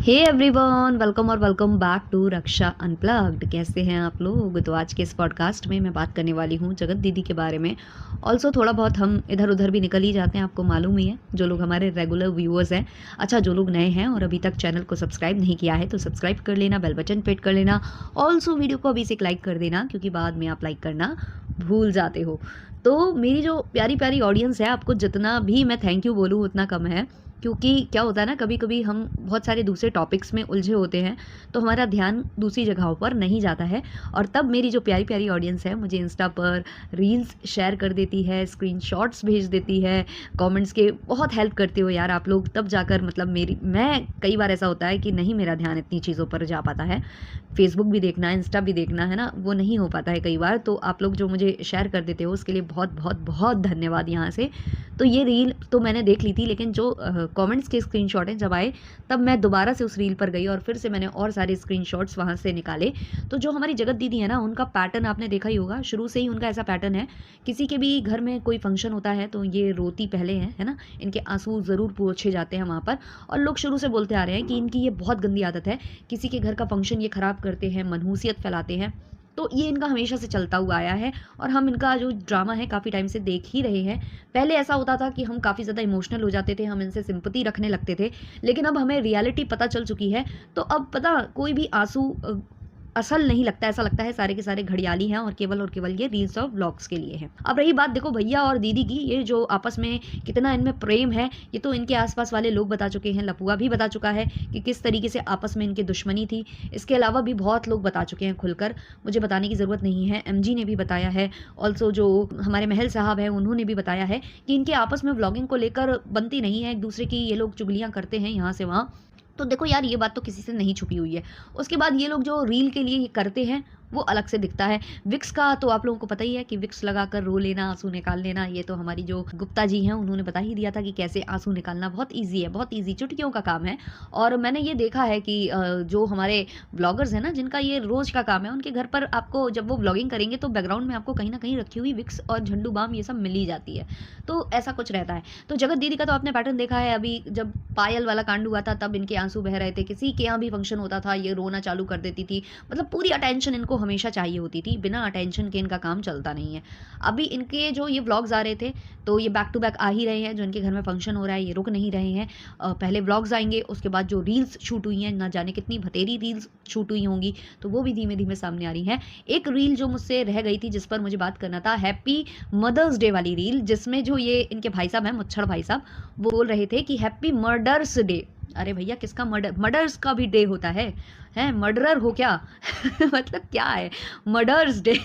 हे everyone, welcome और welcome back to Raksha unplugged. कैसे हैं आप लोग? तो आज के इस पॉडकास्ट में मैं बात करने वाली हूँ जगत दीदी के बारे में। ऑल्सो थोड़ा बहुत हम इधर उधर भी निकल ही जाते हैं, आपको मालूम ही है, जो लोग हमारे रेगुलर व्यूअर्स हैं। अच्छा, जो लोग नए हैं और अभी तक चैनल को सब्सक्राइब नहीं किया है तो सब्सक्राइब कर लेना, बेल बटन पे हिट कर लेना। ऑल्सो वीडियो को अभी से लाइक कर देना, क्योंकि बाद में आप लाइक करना भूल जाते हो। तो मेरी जो प्यारी प्यारी ऑडियंस है, आपको जितना भी मैं थैंक यू बोलूँ उतना कम है, क्योंकि क्या होता है ना, कभी कभी हम बहुत सारे दूसरे टॉपिक्स में उलझे होते हैं तो हमारा ध्यान दूसरी जगहों पर नहीं जाता है। और तब मेरी जो प्यारी प्यारी ऑडियंस है मुझे इंस्टा पर रील्स शेयर कर देती है, स्क्रीनशॉट्स भेज देती है, कमेंट्स के बहुत हेल्प करते हो यार आप लोग। तब जाकर मतलब मैं कई बार ऐसा होता है कि नहीं, मेरा ध्यान इतनी चीज़ों पर जा पाता है, फेसबुक भी देखना, इंस्टा भी देखना है ना, वो नहीं हो पाता है कई बार। तो आप लोग जो मुझे शेयर कर देते हो उसके लिए बहुत बहुत बहुत धन्यवाद यहाँ से। तो ये रील तो मैंने देख ली थी, लेकिन जो कमेंट्स के स्क्रीनशॉट हैं जब आए, तब मैं दोबारा से उस रील पर गई और फिर से मैंने और सारे स्क्रीनशॉट्स वहाँ से निकाले। तो जो हमारी जगत दीदी है ना, उनका पैटर्न आपने देखा ही होगा, शुरू से ही उनका ऐसा पैटर्न है। किसी के भी घर में कोई फंक्शन होता है तो ये रोती पहले है ना, इनके आंसू ज़रूर पोंछे जाते हैं वहाँ पर। और लोग शुरू से बोलते आ रहे हैं कि इनकी ये बहुत गंदी आदत है, किसी के घर का फंक्शन ये ख़राब करते हैं, मनहूसियत फैलाते हैं। तो ये इनका हमेशा से चलता हुआ आया है और हम इनका जो ड्रामा है काफ़ी टाइम से देख ही रहे हैं। पहले ऐसा होता था कि हम काफ़ी ज़्यादा इमोशनल हो जाते थे, हम इनसे सिंपैथी रखने लगते थे, लेकिन अब हमें रियलिटी पता चल चुकी है। तो अब पता, कोई भी आंसू असल नहीं लगता, ऐसा लगता है सारे के सारे घड़ियाली हैं और केवल ये रील्स और व्लॉग्स के लिए हैं। अब रही बात देखो भैया और दीदी की, ये जो आपस में कितना इनमें प्रेम है, ये तो इनके आसपास वाले लोग बता चुके हैं। लपुआ भी बता चुका है कि किस तरीके से आपस में इनकी दुश्मनी थी। इसके अलावा भी बहुत लोग बता चुके हैं खुलकर, मुझे बताने की ज़रूरत नहीं है। एमजी ने भी बताया है, ऑल्सो जो हमारे महल साहब हैं उन्होंने भी बताया है कि इनके आपस में व्लॉगिंग को लेकर बनती नहीं है, एक दूसरे की ये लोग चुगलियाँ करते हैं यहाँ से वहाँ। तो देखो यार, ये बात तो किसी से नहीं छुपी हुई है। उसके बाद ये लोग जो रील के लिए ये करते हैं वो अलग से दिखता है। विक्स का तो आप लोगों को पता ही है कि विक्स लगाकर रो लेना, आंसू निकाल लेना, ये तो हमारी जो गुप्ता जी हैं उन्होंने बता ही दिया था कि कैसे आंसू निकालना बहुत ईजी है, बहुत ईजी, चुटकियों का काम है। और मैंने ये देखा है कि जो हमारे ब्लॉगर्स हैं ना, जिनका ये रोज का काम है, उनके घर पर आपको जब वो ब्लॉगिंग करेंगे तो बैकग्राउंड में आपको कहीं ना कहीं रखी हुई विक्स और झंडू बाम ये सब मिल ही जाती है। तो ऐसा कुछ रहता है। तो जगत दीदी का तो आपने पैटर्न देखा है, अभी जब पायल वाला कांड हुआ था तब इनके आंसू बह रहे थे, किसी के यहाँ भी फंक्शन होता था ये रोना चालू कर देती थी। मतलब पूरी अटेंशन इनको हमेशा चाहिए होती थी, बिना अटेंशन के इनका काम चलता नहीं है। अभी इनके जो ये व्लॉग्स आ रहे थे तो ये बैक टू बैक आ ही रहे हैं, जो इनके घर में फंक्शन हो रहा है ये रुक नहीं रहे हैं। पहले व्लॉग्स आएंगे, उसके बाद जो रील्स शूट हुई हैं, ना जाने कितनी भतेरी रील्स शूट हुई होंगी, तो वो भी धीमे धीमे सामने आ रही हैं। एक रील जो मुझसे रह गई थी जिस पर मुझे बात करना था, हैप्पी मदर्स डे वाली रील, जिसमें जो ये इनके भाई साहब हैं, मुच्छड़ भाई साहब, वो बोल रहे थे कि हैप्पी मर्डर्स डे। अरे भैया, किसका मर्डर? मर्डर्स का भी डे होता है मर्डरर हो क्या? मतलब क्या है मर्डर्स डे?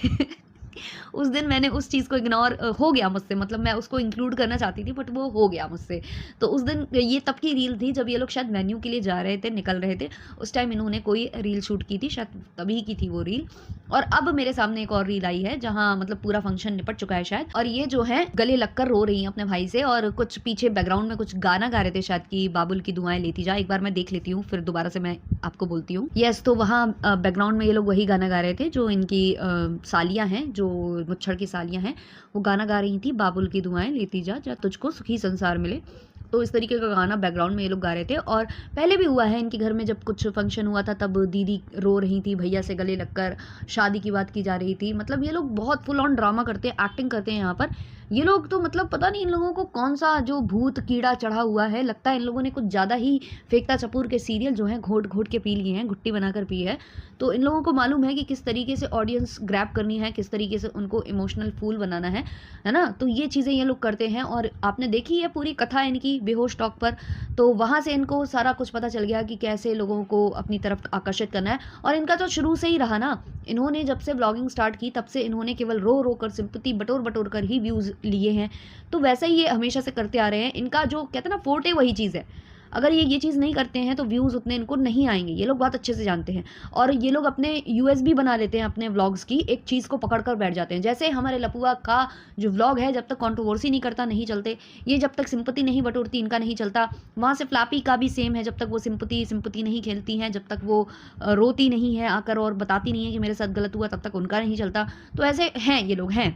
उस दिन मैंने उस चीज़ को इग्नोर हो गया मुझसे, मतलब मैं उसको इंक्लूड करना चाहती थी बट वो हो गया मुझसे। तो उस दिन ये तब की रील थी जब ये लोग शायद वेन्यू के लिए जा रहे थे, निकल रहे थे, उस टाइम इन्होंने कोई रील शूट की थी, शायद तभी की थी वो रील। और अब मेरे सामने एक और रील आई है जहाँ मतलब पूरा फंक्शन निपट चुका है शायद, और ये जो है गले लगकर रो रही हैं अपने भाई से, और कुछ पीछे बैकग्राउंड में कुछ गाना गा रहे थे शायद कि बाबुल की दुआएं लेती जा। एक बार मैं देख लेती हूँ फिर दोबारा से मैं आपको बोलती हूँ। यस, तो वहाँ बैकग्राउंड में ये लोग वही गाना गा रहे थे जो इनकी सालियाँ हैं, जो मुच्छड़ की सालियाँ हैं, वो गाना गा रही थी, बाबुल की दुआएं लेती जा, जा तुझको सुखी संसार मिले। तो इस तरीके का गाना बैकग्राउंड में ये लोग गा रहे थे। और पहले भी हुआ है इनके घर में, जब कुछ फंक्शन हुआ था तब दीदी रो रही थी, भैया से गले लगकर शादी की बात की जा रही थी। मतलब ये लोग बहुत फुल ऑन ड्रामा करते हैं, एक्टिंग करते हैं यहाँ पर। ये लोग तो मतलब पता नहीं इन लोगों को कौन सा जो भूत कीड़ा चढ़ा हुआ है, लगता है इन लोगों ने कुछ ज़्यादा ही फेंकता चपूर के सीरियल जो हैं घोट घोट के पी लिए हैं, घुट्टी बनाकर पी है। तो इन लोगों को मालूम है कि किस तरीके से ऑडियंस ग्रैब करनी है, किस तरीके से उनको इमोशनल फूल बनाना है ना। तो ये चीज़ें ये लोग करते हैं। और आपने देखी है पूरी कथा इनकी बेहोश टॉक पर, तो वहाँ से इनको सारा कुछ पता चल गया कि कैसे लोगों को अपनी तरफ आकर्षित करना है। और इनका तो शुरू से ही रहा ना, इन्होंने जब से ब्लॉगिंग स्टार्ट की तब से इन्होंने केवल रो रो कर, सिंपैथी बटोर बटोर कर ही व्यूज़ लिए हैं। तो वैसे ही ये हमेशा से करते आ रहे हैं। इनका जो कहते हैं ना फोर्टे, वही चीज़ है। अगर ये चीज़ नहीं करते हैं तो व्यूज़ उतने इनको नहीं आएंगे, ये लोग बहुत अच्छे से जानते हैं। और ये लोग अपने यूएसबी बना लेते हैं अपने व्लॉग्स की, एक चीज़ को पकड़ कर बैठ जाते हैं। जैसे हमारे लपुआ का जो व्लॉग है, जब तक कंट्रोवर्सी नहीं करता नहीं चलते, ये जब तक सिंपैथी नहीं बटोरती इनका नहीं चलता। वहाँ से फ्लैपी का भी सेम है, जब तक वो सिंपैथी नहीं खेलती हैं, जब तक वो रोती नहीं है आकर और बताती नहीं है कि मेरे साथ गलत हुआ, तब तक उनका नहीं चलता। तो ऐसे हैं ये लोग हैं।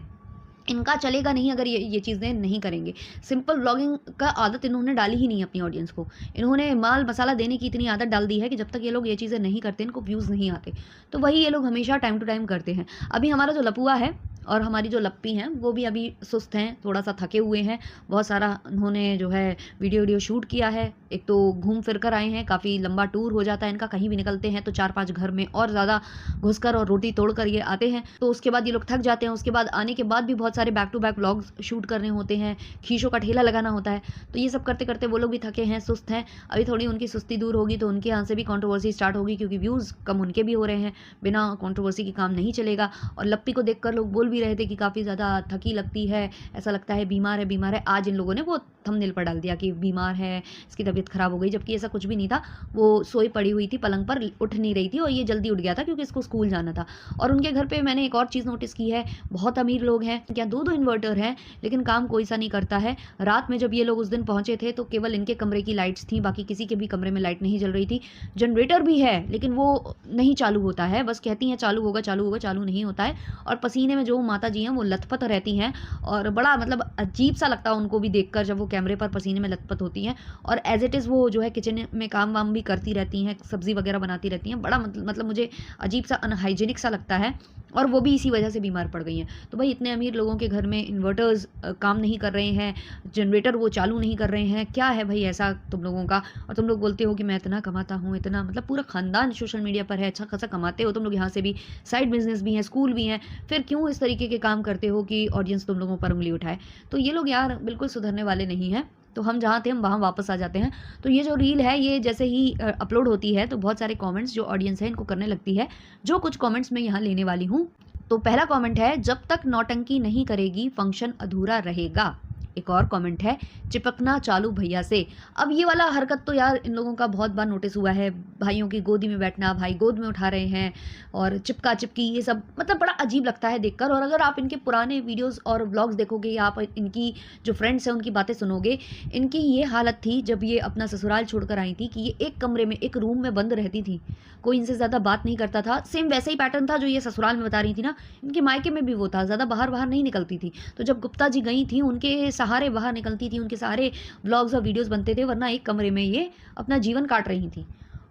इनका चलेगा नहीं अगर ये चीज़ें नहीं करेंगे। सिंपल व्लॉगिंग का आदत इन्होंने डाली ही नहीं अपनी ऑडियंस को। इन्होंने माल मसाला देने की इतनी आदत डाल दी है कि जब तक ये लोग ये चीज़ें नहीं करते, इनको व्यूज़ नहीं आते। तो वही ये लोग हमेशा टाइम टू टाइम करते हैं। अभी हमारा जो लपुआ है और हमारी जो लप्पी हैं, वो भी अभी सुस्त हैं, थोड़ा-सा थके हुए हैं। बहुत सारा उन्होंने जो है वीडियो शूट किया है। एक तो घूम फिर कर आए हैं, काफ़ी लंबा टूर हो जाता है इनका, कहीं भी निकलते हैं तो 4-5 घर में और ज़्यादा घुसकर और रोटी तोड़ कर ये आते हैं। तो उसके बाद ये लोग थक जाते हैं, उसके बाद आने के बाद भी बहुत सारे back to back vlogs shoot करने होते हैं, खींचों का ठेला लगाना होता है। तो ये सब करते-करते वो लोग भी थके हैं, सुस्त हैं। अभी थोड़ी उनकी सुस्ती दूर होगी तो उनके यहाँ से भी कंट्रोवर्सी स्टार्ट होगी, क्योंकि व्यूज़ कम उनके भी हो रहे हैं, बिना कंट्रोवर्सी के काम नहीं चलेगा। और लप्पी को देखकर लोग बोल भी रहे थे कि काफ़ी ज़्यादा थकी लगती है, ऐसा लगता है बीमार है, बीमार है। आज इन लोगों ने वो थंबनेल पर डाल दिया कि बीमार है, इसकी तबीयत खराब हो गई, जबकि ऐसा कुछ भी नहीं था। वो सोई पड़ी हुई थी पलंग पर, उठ नहीं रही थी और ये जल्दी उठ गया था क्योंकि इसको स्कूल जाना था। और उनके घर पे मैंने एक और चीज़ नोटिस की है, बहुत अमीर लोग हैं, क्या 2-2 इन्वर्टर हैं, लेकिन काम कोई सा नहीं करता है। रात में जब ये लोग उस दिन पहुंचे थे तो केवल इनके कमरे की लाइट्स थी, बाकी किसी के भी कमरे में लाइट नहीं जल रही थी। जनरेटर भी है लेकिन वो नहीं चालू होता है, बस कहती हैं चालू होगा, चालू होगा, चालू नहीं होता है। और पसीने में जो माता जी हैं वो लथपथ रहती हैं और बड़ा मतलब अजीब सा लगता है उनको भी देखकर जब वो कैमरे पर पसीने में लथपथ होती हैं। और एज इट इज़ वो जो है किचन में काम वाम भी करती रहती हैं, सब्जी वगैरह बनाती रहती हैं। बड़ा मतलब मुझे अजीब सा अनहाइजीनिक सा लगता है, और वो भी इसी वजह से बीमार पड़ गई हैं। तो भाई इतने अमीर लोगों के घर में इन्वर्टर्स काम नहीं कर रहे हैं, जनरेटर वो चालू नहीं कर रहे हैं, क्या है भाई ऐसा तुम लोगों का? और तुम लोग बोलते हो कि मैं इतना कमाता हूँ, इतना मतलब पूरा खानदान सोशल मीडिया पर है, अच्छा खासा कमाते हो तुम लोग, यहाँ से भी साइड बिजनेस भी है, स्कूल भी है, फिर क्यों इस तरीके के काम करते हो कि ऑडियंस तुम लोगों पर उंगली उठाए? तो ये लोग यार बिल्कुल सुधरने वाले नहीं हैं। तो हम जहाँ थे हम वहाँ वापस आ जाते हैं। तो ये जो रील है ये जैसे ही अपलोड होती है तो बहुत सारे कमेंट्स जो ऑडियंस है इनको करने लगती है, जो कुछ कमेंट्स मैं यहाँ लेने वाली हूँ। तो पहला कमेंट है, जब तक नौटंकी नहीं करेगी फंक्शन अधूरा रहेगा। एक और कमेंट है, चिपकना चालू भैया से। अब ये वाला हरकत तो यार इन लोगों का बहुत बार नोटिस हुआ है, भाइयों की गोदी में बैठना, भाई गोद में उठा रहे हैं और चिपका चिपकी, ये सब मतलब बड़ा अजीब लगता है देखकर। और अगर आप इनके पुराने वीडियोस और व्लॉग्स देखोगे या आप इनकी जो फ्रेंड्स हैं उनकी बातें सुनोगे, इनकी ये हालत थी जब ये अपना ससुराल छोड़कर आई थी कि ये एक कमरे में एक रूम में बंद रहती थी, कोई इनसे ज़्यादा बात नहीं करता था। सेम वैसे ही पैटर्न था जो ये ससुराल में बता रही थी ना, इनके मायके में भी वो था, ज़्यादा बाहर नहीं निकलती थी। तो जब गुप्ता जी गई थी उनके सहारे बाहर निकलती थी, उनके सहारे व्लॉग्स और वीडियोस बनते थे, वरना एक कमरे में ये अपना जीवन काट रही थी।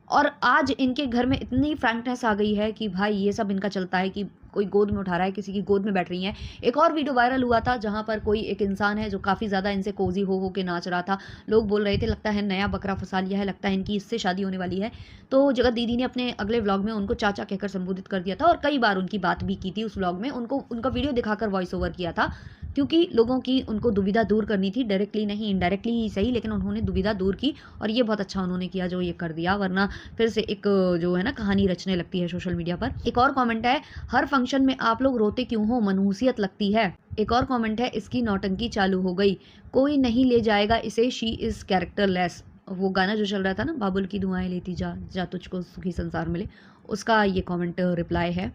और आज इनके घर में इतनी फ्रैंकनेस आ गई है कि भाई ये सब इनका चलता है कि कोई गोद में उठा रहा है, किसी की गोद में बैठ रही हैं। एक और वीडियो वायरल हुआ था जहां पर कोई एक इंसान है जो काफ़ी ज़्यादा इनसे कोजी हो के नाच रहा था। लोग बोल रहे थे लगता है नया बकरा फंसा लिया है, लगता है इनकी इससे शादी होने वाली है। तो जगत दीदी ने अपने अगले व्लॉग में उनको चाचा कहकर संबोधित कर दिया था और कई बार उनकी बात भी की थी उस व्लॉग में, उनका वीडियो दिखाकर वॉइस ओवर किया था, क्योंकि लोगों की उनको दुविधा दूर करनी थी, डायरेक्टली नहीं इनडायरेक्टली ही सही, लेकिन उन्होंने दुविधा दूर की और ये बहुत अच्छा उन्होंने किया जो ये कर दिया, वरना फिर से एक जो है ना कहानी रचने लगती है सोशल मीडिया पर। एक और कमेंट है, हर फंक्शन में आप लोग रोते क्यों हो, मनहूसियत लगती है। एक और कमेंट है, इसकी नौटंकी चालू हो गई, कोई नहीं ले जाएगा इसे, शी इज कैरेक्टरलेस। वो गाना जो चल रहा था ना, बाबुल की दुआएं लेती जा जा तुझको सुखी संसार मिले, उसका ये कमेंट रिप्लाई है।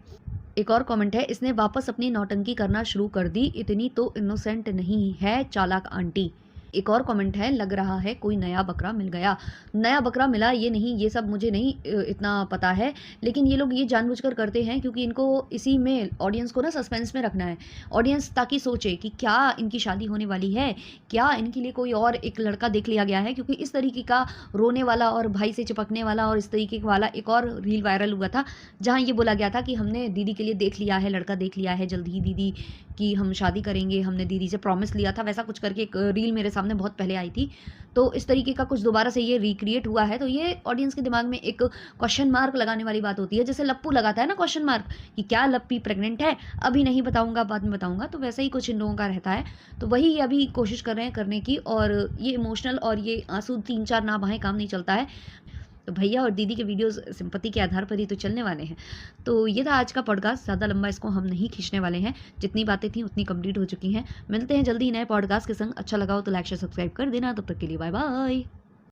एक और कमेंट है, इसने वापस अपनी नौटंकी करना शुरू कर दी, इतनी तो इनोसेंट नहीं है चालाक आंटी। एक और कमेंट है, लग रहा है कोई नया बकरा मिल गया। नया बकरा मिला ये नहीं, ये सब मुझे नहीं इतना पता है, लेकिन ये लोग ये जानबूझकर करते हैं क्योंकि इनको इसी में ऑडियंस को ना सस्पेंस में रखना है। ऑडियंस ताकि सोचे कि क्या इनकी शादी होने वाली है, क्या इनके लिए कोई और एक लड़का देख लिया गया है, क्योंकि इस तरीके का रोने वाला और भाई से चिपकने वाला और इस तरीके वाला एक और रील वायरल हुआ था जहाँ ये बोला गया था कि हमने दीदी के लिए देख लिया है, लड़का देख लिया है, जल्द ही दीदी की हम शादी करेंगे, हमने दीदी से प्रॉमिस लिया था, वैसा कुछ करके एक रील मेरे सामने बहुत पहले आई थी। तो इस तरीके का कुछ दोबारा से ये रिक्रिएट हुआ है, तो ये ऑडियंस के दिमाग में एक क्वेश्चन मार्क लगाने वाली बात होती है, जैसे लप्पू लगाता है ना क्वेश्चन मार्क कि क्या लप्पी प्रेग्नेंट है, अभी नहीं बताऊंगा बाद में बताऊंगा, तो वैसा ही कुछ इन लोगों का रहता है। तो वही ये अभी कोशिश कर रहे हैं करने की, और ये इमोशनल और ये आंसू 3-4 ना बहाएं काम नहीं चलता है। तो भैया और दीदी के वीडियोस सिंपैथी के आधार पर ही तो चलने वाले हैं। तो ये था आज का पॉडकास्ट, ज़्यादा लंबा इसको हम नहीं खींचने वाले हैं, जितनी बातें थी उतनी कंप्लीट हो चुकी हैं। मिलते हैं जल्दी नए पॉडकास्ट के संग। अच्छा लगा हो तो लाइक शेयर सब्सक्राइब कर देना। तब तक के लिए बाय बाय।